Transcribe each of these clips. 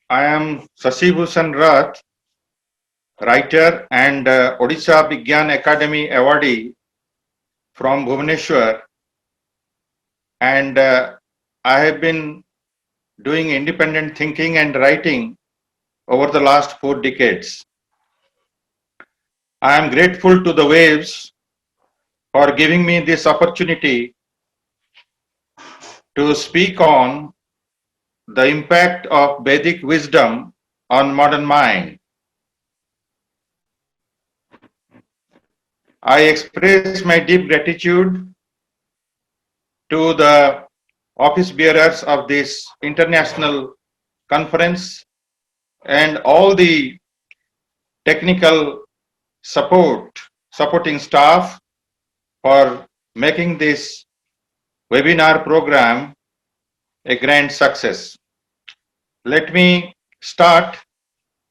I am Sashibhusan Rath, writer and Odisha Bigyan Akademi Awardee from Bhubaneswar, and I have been doing independent thinking and writing over the last 4 decades. I am grateful to the waves for giving me this opportunity to speak on the impact of Vedic wisdom on modern mind. I express my deep gratitude to the office bearers of this international conference and all the technical supporting staff for making this webinar program a grand success. Let me start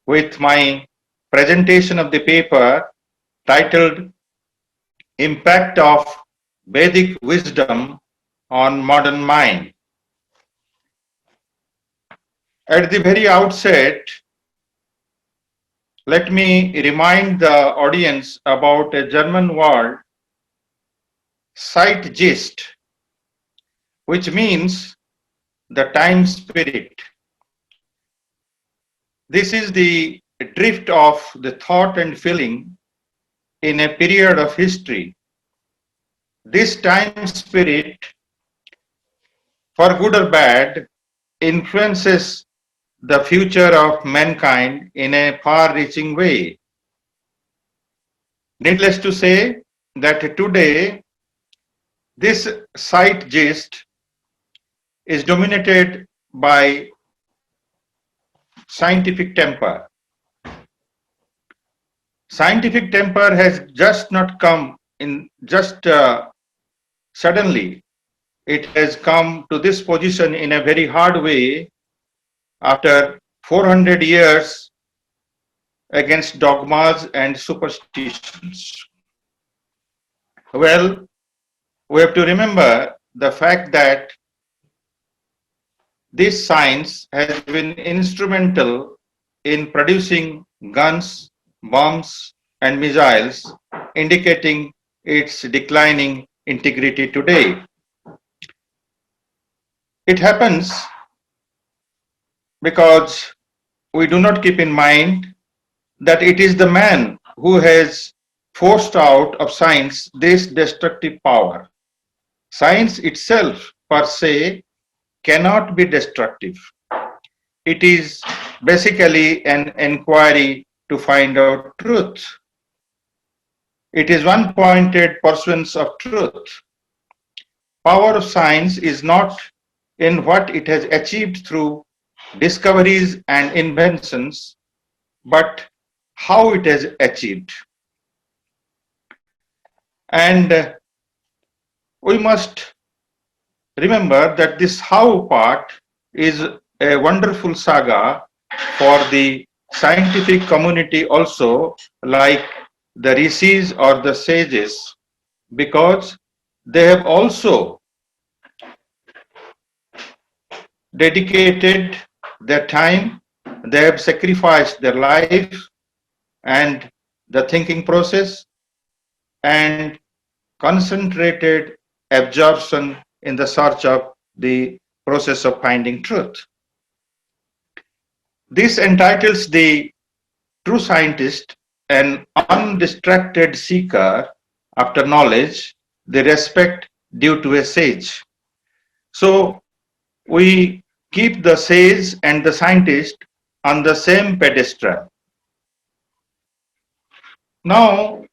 with my presentation of the paper titled Impact of Vedic Wisdom on Modern Mind. At the very outset, let me remind the audience about a German word, Zeitgeist, which means the time spirit. This is the drift of the thought and feeling in a period of history. This time spirit, for good or bad, influences the future of mankind in a far-reaching way. Needless to say that today this zeitgeist is dominated by scientific temper. Scientific temper has just not come in just suddenly. It has come to this position in a very hard way after 400 years against dogmas and superstitions. Well, we have to remember the fact that this science has been instrumental in producing guns, bombs, and missiles, indicating its declining integrity today. It happens because we do not keep in mind that it is the man who has forced out of science this destructive power. Science itself, per se, cannot be destructive. It is basically an inquiry to find out truth. It is one-pointed pursuance of truth. Power of science is not in what it has achieved through discoveries and inventions, but how it has achieved. And we must remember that this how part is a wonderful saga for the scientific community also, like the rishis or the sages, because they have also dedicated their time, they have sacrificed their life and the thinking process and concentrated absorption in the search of the process of finding truth. This entitles the true scientist, an undistracted seeker after knowledge, the respect due to a sage. So we keep the sage and the scientist on the same pedestal. Now,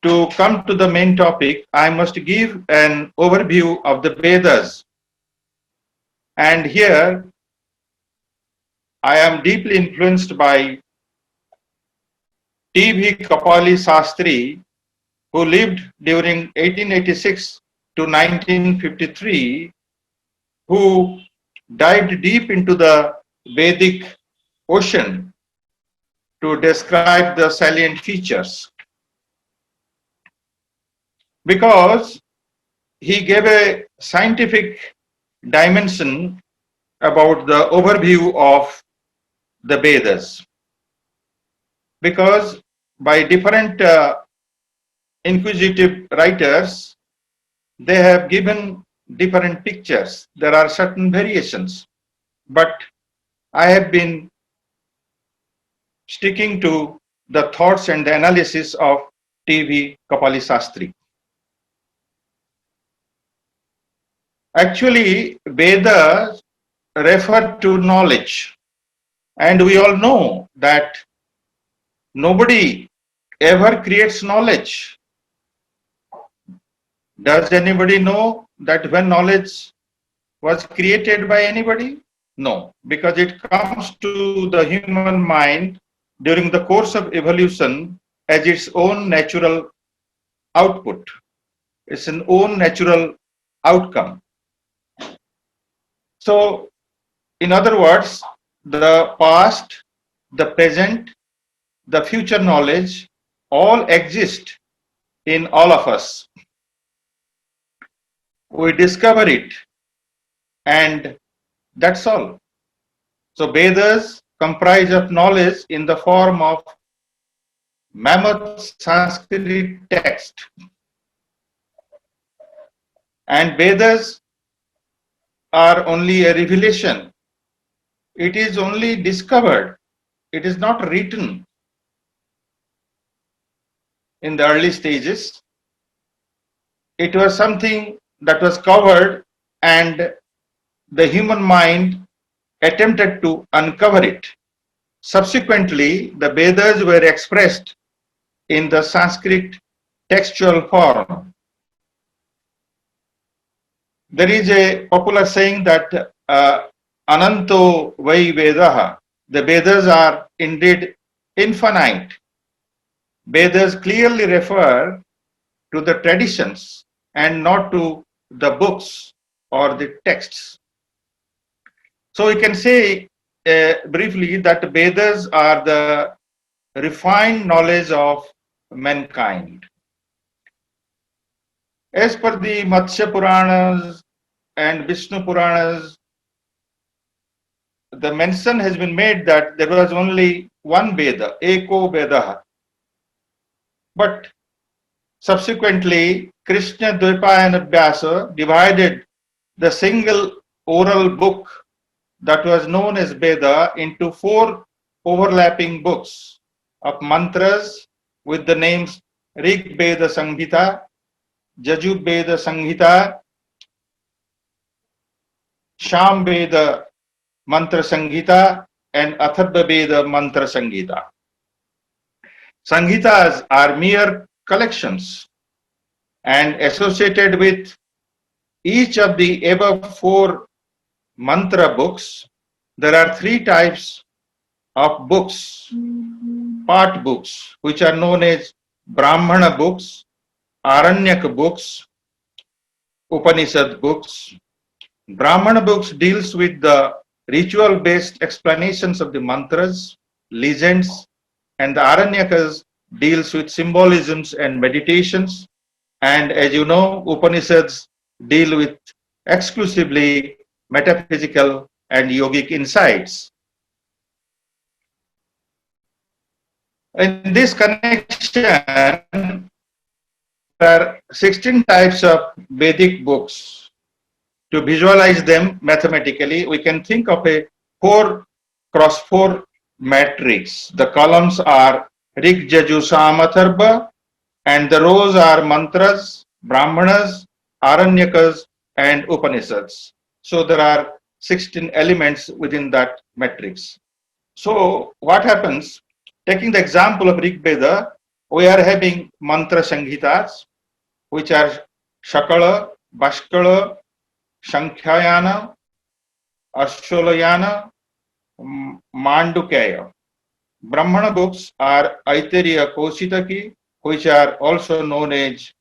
to come to the main topic, I must give an overview of the Vedas. And here, I am deeply influenced by T.V. Kapali Sastri, who lived during 1886 to 1953, who dived deep into the Vedic ocean to describe the salient features. Because he gave a scientific dimension about the overview of the Vedas, because by different inquisitive writers, they have given different pictures. There are certain variations, but I have been sticking to the thoughts and the analysis of T.V. Kapali Sastri. Actually, Vedas refer to knowledge, and we all know that nobody ever creates knowledge. Does anybody know that when knowledge was created by anybody? No, because it comes to the human mind during the course of evolution as its own natural output. It's an own natural outcome. So, in other words, the past, the present, the future knowledge all exist in all of us. We discover it, and that's all. So Vedas comprise of knowledge in the form of mammoth Sanskrit text. And Vedas are only a revelation. It is only discovered. It is not written in the early stages. It was something that was covered, and the human mind attempted to uncover it. Subsequently, the Vedas were expressed in the Sanskrit textual form. There is a popular saying that Ananto Vai Vedaha, the Vedas are indeed infinite. Vedas clearly refer to the traditions and not to the books or the texts. So we can say briefly that Vedas are the refined knowledge of mankind. As per the Matsya Puranas and Vishnu Puranas, the mention has been made that there was only one Veda, Eko Vedaha. But subsequently, Krishna Dvipayana Vyasa divided the single oral book that was known as Veda into 4 overlapping books of mantras with the names Rig Veda Samhita, Jajur Veda Samhita, Sham Veda Mantra Samhita, and Atharva Veda Mantra Samhita. Samhitas are mere collections, and associated with each of the above 4 mantra books, there are 3 types of books, part books, which are known as Brahmana books, Aranyak books, Upanishad books. Brahmana books deals with the ritual-based explanations of the mantras, legends, and the Aranyakas deals with symbolisms and meditations. And as you know, Upanishads deal with exclusively metaphysical and yogic insights. In this connection, there are 16 types of Vedic books. To visualize them mathematically, we can think of a 4 cross 4 matrix. The columns are Rig, Jaju, Sam, Atharva, and the rows are mantras, Brahmanas, Aranyakas, and Upanishads. So there are 16 elements within that matrix. So what happens, taking the example of Rig Veda, we are having mantra Sanghitas, which are Shakala, Bashkala, Shankhyayana, Ashwalayana, Mandukaya. Brahmana books are Aitariya Kaushitaki, which are also known as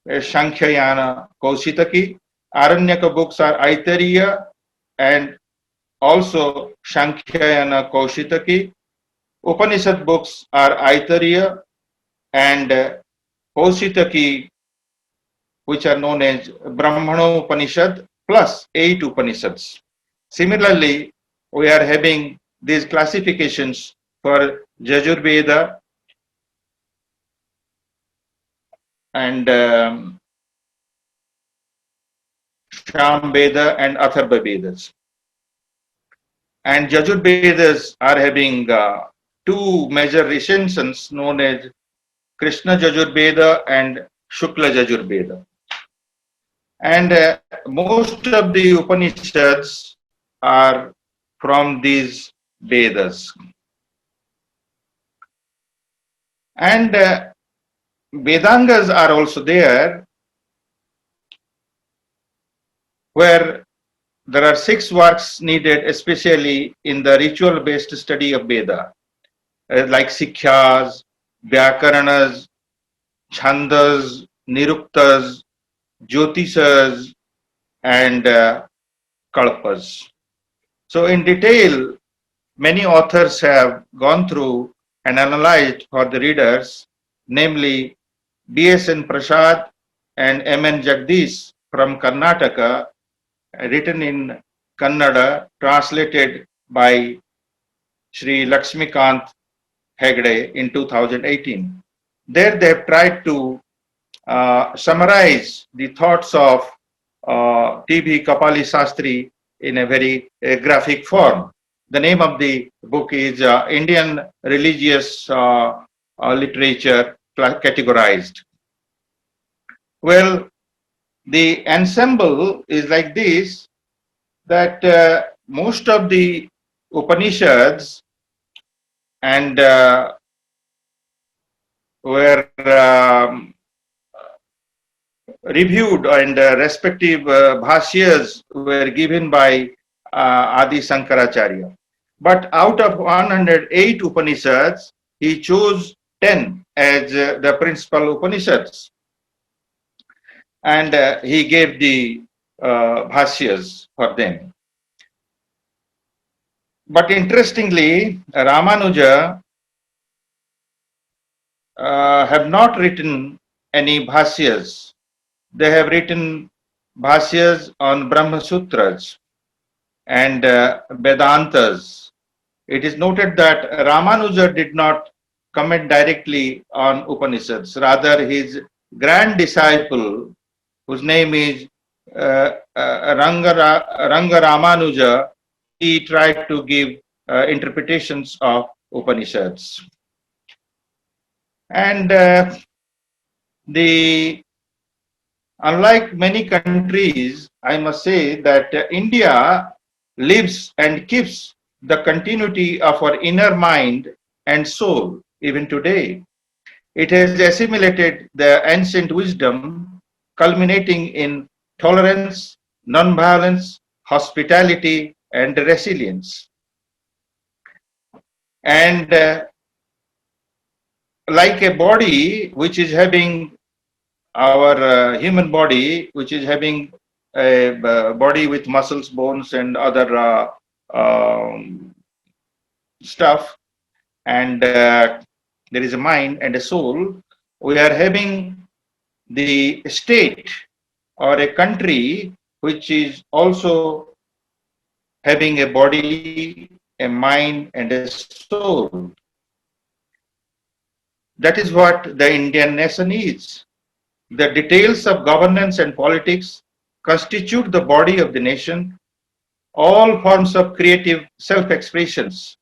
Shankhyayana Kaushitaki. Aranyaka books are Aitariya and also Shankhyayana Kaushitaki. Upanishad books are Aitariya and Kaushitaki, which are known as Brahmana Upanishad plus 8 Upanishads. Similarly, we are having these classifications for Yajurveda and Shamveda and Atharva Vedas. And Yajurvedas are having two major recensions known as Krishna Yajurveda and Shukla Yajurveda. And most of the Upanishads are from these Vedas. And Vedangas are also there, where there are 6 works needed, especially in the ritual-based study of Veda, like Sikhyas, Vyakaranas, Chandas, Niruktas, Jyotishas, and Kalpas. So in detail, many authors have gone through and analyzed for the readers, namely B.S.N. Prasad and M.N. Jagdish from Karnataka, written in Kannada, translated by Shri Lakshmikant Hegde in 2018. There they have tried to summarize the thoughts of T.B. Kapali Sastri in a very graphic form. The name of the book is Indian Religious Literature Categorized. Well, the ensemble is like this, that most of the Upanishads and were reviewed, and respective bhashyas were given by Adi Sankaracharya. But out of 108 Upanishads, he chose 10 as the principal Upanishads. And he gave the bhashyas for them. But interestingly, Ramanuja have not written any bhashyas. They have written bhashyas on Brahma Sutras and Vedantas. It is noted that Ramanuja did not comment directly on Upanishads. Rather, his grand disciple, whose name is Ranga Ramanuja, he tried to give interpretations of Upanishads. And unlike many countries, I must say that India lives and keeps the continuity of our inner mind and soul even today. It has assimilated the ancient wisdom, culminating in tolerance, non-violence, hospitality, and resilience. And like a body which is having our human body, which is having a body with muscles, bones, and other stuff, and there is a mind and a soul, we are having the state or a country which is also having a body, a mind, and a soul. That is what the Indian nation is. The details of governance and politics constitute the body of the nation. All forms of creative self-expressions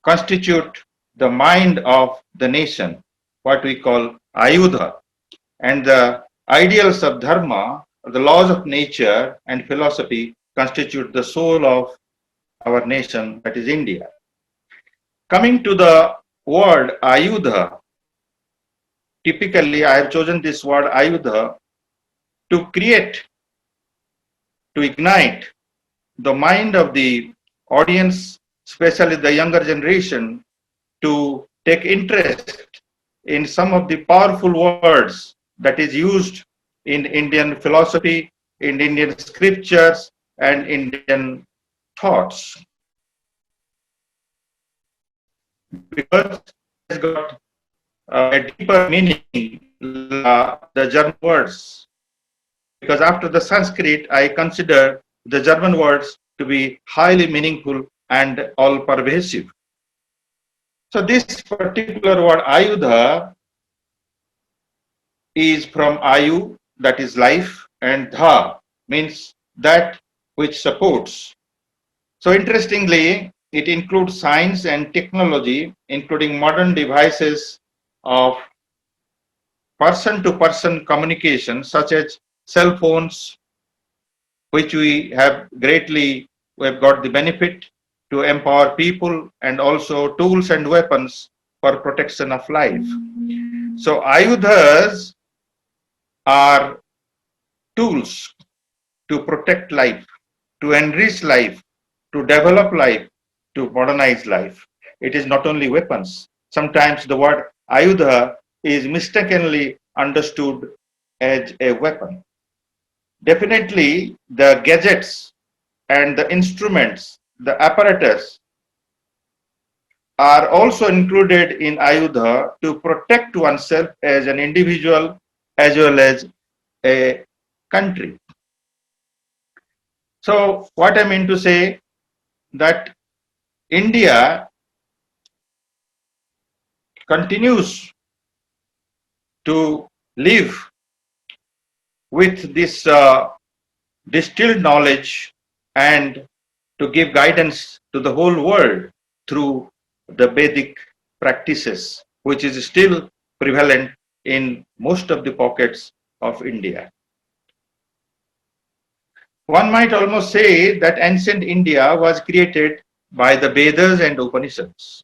constitute the mind of the nation, what we call Ayudha. And the ideals of dharma, the laws of nature and philosophy constitute the soul of our nation, that is India. Coming to the word Ayudha, typically I have chosen this word Ayudha to create, to ignite the mind of the audience, especially the younger generation, to take interest in some of the powerful words that is used in Indian philosophy, in Indian scriptures, and Indian thoughts. Because it has got a deeper meaning, the German words. Because after the Sanskrit, I consider the German words to be highly meaningful and all pervasive. So this particular word Ayudha is from Ayu, that is life, and Dha means that which supports. So interestingly, it includes science and technology, including modern devices of person-to-person communication, such as cell phones, which we have got the benefit to empower people, and also tools and weapons for protection of life. So ayudhas are tools to protect life, to enrich life, to develop life, to modernize life. It is not only weapons. Sometimes the word ayudha is mistakenly understood as a weapon. Definitely, the gadgets and the instruments, the apparatus are also included in ayudha to protect oneself as an individual as well as a country. So what I mean to say that India continues to live with this distilled knowledge and to give guidance to the whole world through the Vedic practices, which is still prevalent in most of the pockets of India. One might almost say that ancient India was created by the Vedas and Upanishads.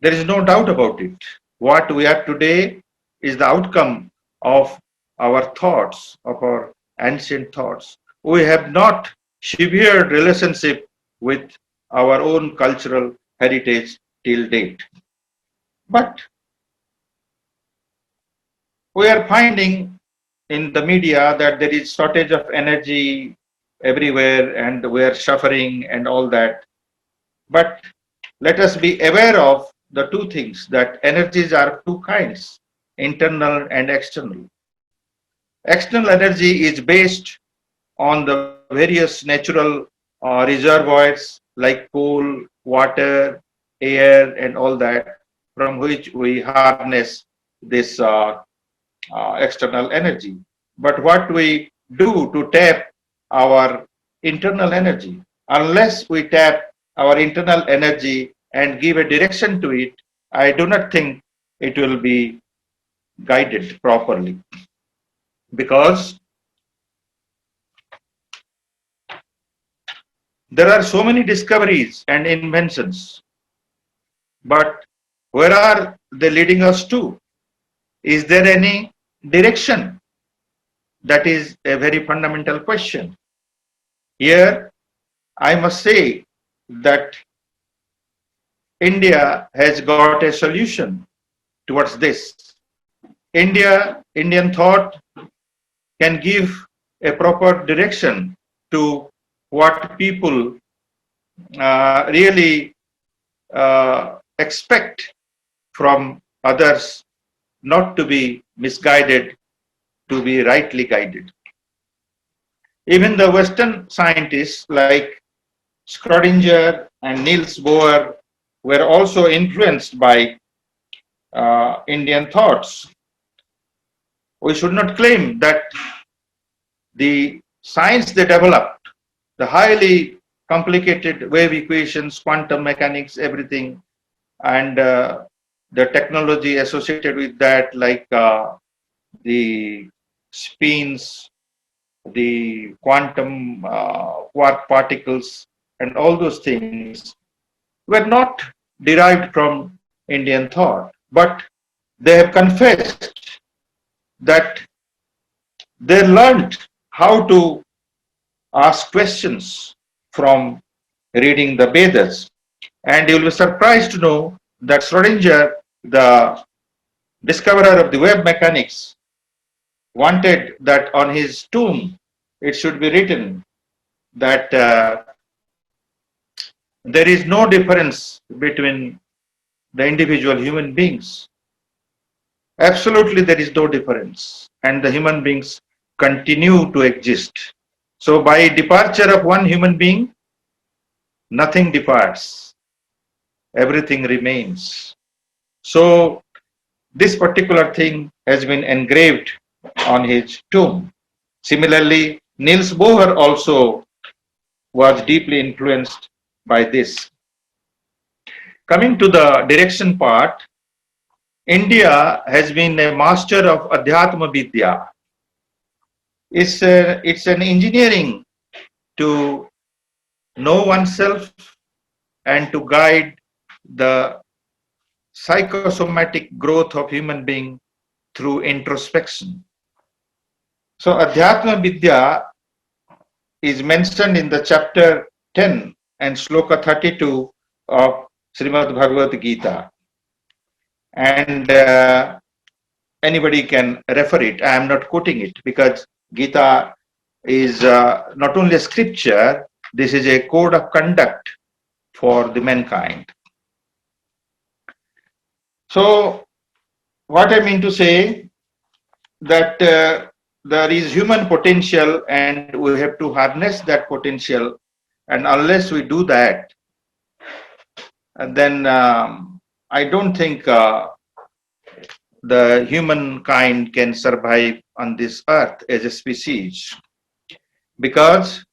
There is no doubt about it. What we are today is the outcome of our thoughts, of our ancient thoughts. We have not severed relationship with our own cultural heritage till date. But we are finding in the media that there is shortage of energy everywhere and we are suffering and all that. But let us be aware of the two things, that energies are two kinds, internal and external. External energy is based on the various natural reservoirs like coal, water, air, and all that, from which we harness this external energy. But what we do to tap our internal energy, unless we tap our internal energy and give a direction to it, I do not think it will be guided properly. Because there are so many discoveries and inventions, but where are they leading us to? Is there any direction? That is a very fundamental question. Here, I must say that India has got a solution towards this. Indian thought can give a proper direction to what people really expect from others, not to be misguided, to be rightly guided. Even the Western scientists like Schrodinger and Niels Bohr were also influenced by Indian thoughts. We should not claim that the science they developed, the highly complicated wave equations, quantum mechanics, everything, and the technology associated with that, like the spins, the quantum quark particles, and all those things were not derived from Indian thought, but they have confessed that they learned how to ask questions from reading the Vedas. And you will be surprised to know that Schrodinger, the discoverer of the wave mechanics, wanted that on his tomb it should be written that there is no difference between the individual human beings. Absolutely, there is no difference, and the human beings continue to exist. So, by departure of one human being, Nothing departs, everything remains. So, this particular thing has been engraved on his tomb. Similarly, Niels Bohr also was deeply influenced by this. Coming to the direction part, India has been a master of Adhyatma Vidya. It's an engineering to know oneself and to guide the psychosomatic growth of human being through introspection. So Adhyatma Vidya is mentioned in the chapter 10 and sloka 32 of Srimad Bhagavad Gita. And anybody can refer it. I am not quoting it because Gita is not only a scripture, this is a code of conduct for the mankind. So, what I mean to say that there is human potential and we have to harness that potential, and unless we do that, then I don't think the humankind can survive on this earth as a species, because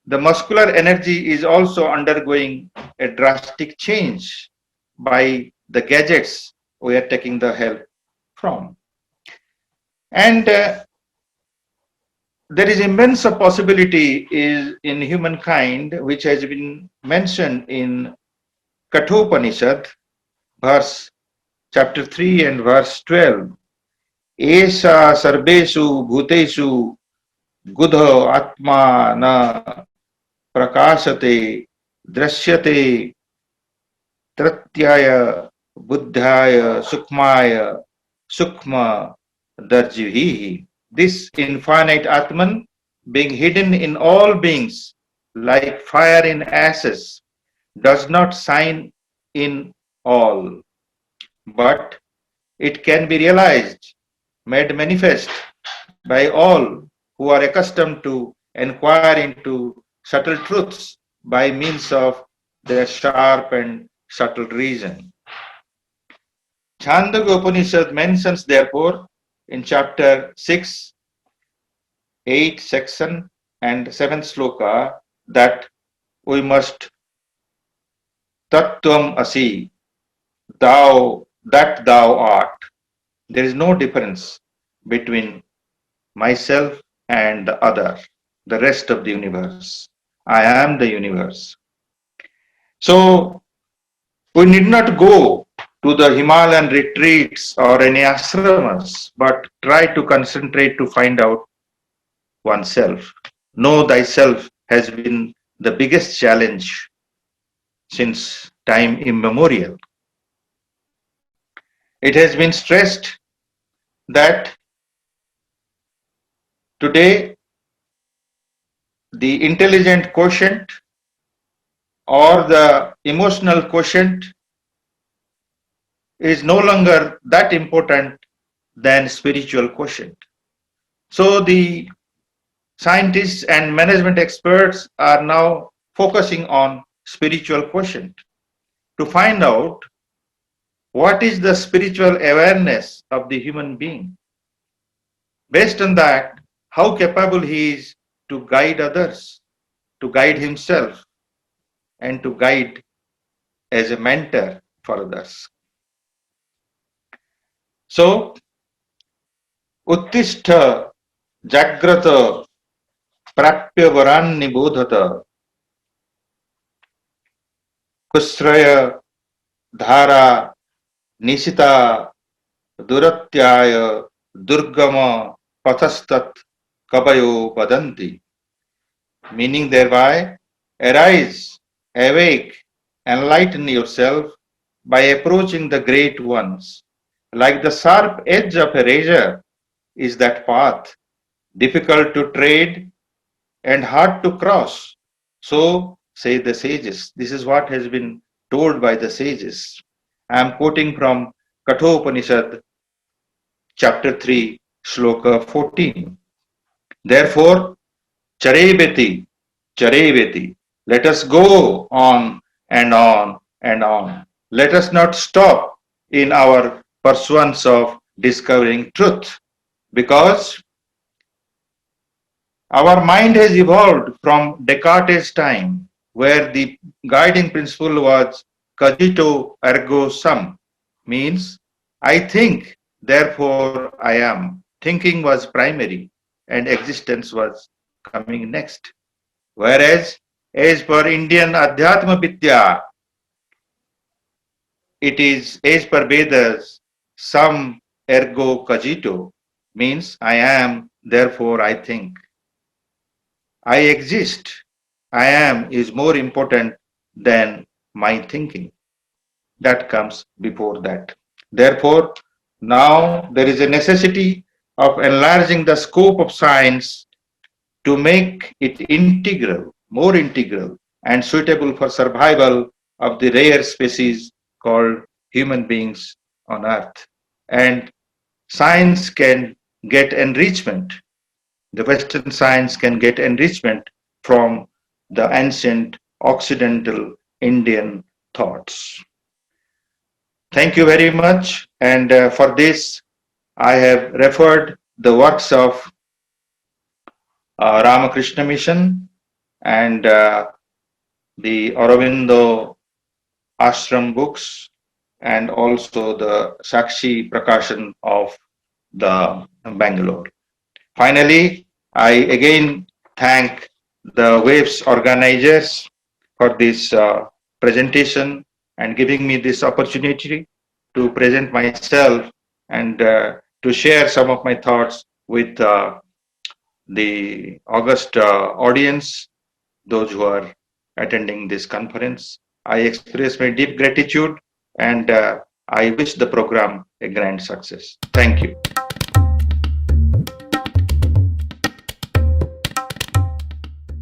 the muscular energy is also undergoing a drastic change by the gadgets we are taking the help from. And there is immense possibility is in humankind, which has been mentioned in Kathopanishad, verse chapter 3 and verse 12. Esha sarveshu bhuteshu gudha atma na prakashate drishyate tratyaya buddhaya sukmaya sukma darjivihi. This infinite Atman, being hidden in all beings like fire in ashes, does not shine in all, but it can be realized, made manifest by all who are accustomed to inquire into subtle truths by means of their sharp and subtle reason. Chandogya Upanishad mentions therefore in chapter 6, 8 section and 7th sloka that we must tattvam asi, thou art. There is no difference between myself and the other, the rest of the universe. I am the universe. So we need not go to the Himalayan retreats or any ashramas, but try to concentrate to find out oneself. Know thyself has been the biggest challenge since time immemorial. It has been stressed that today the intelligent quotient or the emotional quotient is no longer that important than spiritual quotient. So the scientists and management experts are now focusing on spiritual quotient to find out what is the spiritual awareness of the human being. Based on that, how capable he is to guide others, to guide himself, and to guide as a mentor for others. So, Uttishta Jagrata Prapya Varan Nibodhata Kusraya Dhara Nishita Duratyaya Durgama Pathastat Kabayo Padanti. Meaning thereby, arise, awake, enlighten yourself by approaching the great ones. Like the sharp edge of a razor is that path, difficult to tread and hard to cross. So say the sages. This is what has been told by the sages. I am quoting from Kathopanishad, chapter 3, sloka 14. Therefore, chareveti, chareveti. Let us go on and on and on. Let us not stop in our pursuance of discovering truth, because our mind has evolved from Descartes' time, where the guiding principle was cogito ergo sum, means I think, therefore I am. Thinking was primary and existence was coming next. Whereas, as per Indian Adhyatma Vidya, it is as per Vedas, sum ergo cogito, means I am, therefore I think. I exist. I am is more important than my thinking. That comes before that. Therefore, now there is a necessity of enlarging the scope of science to make it integral, more integral, and suitable for survival of the rare species called human beings on earth. And science can get enrichment. The Western science can get enrichment from the ancient Occidental Indian thoughts. Thank you very much. And for this, I have referred the works of Ramakrishna Mission and the Aurobindo Ashram books, and also the Sakshi Prakashan of the Bangalore. Finally, I again thank the Waves organizers for this presentation and giving me this opportunity to present myself and to share some of my thoughts with the august audience, those who are attending this conference. I express my deep gratitude and I wish the program a grand success. Thank you.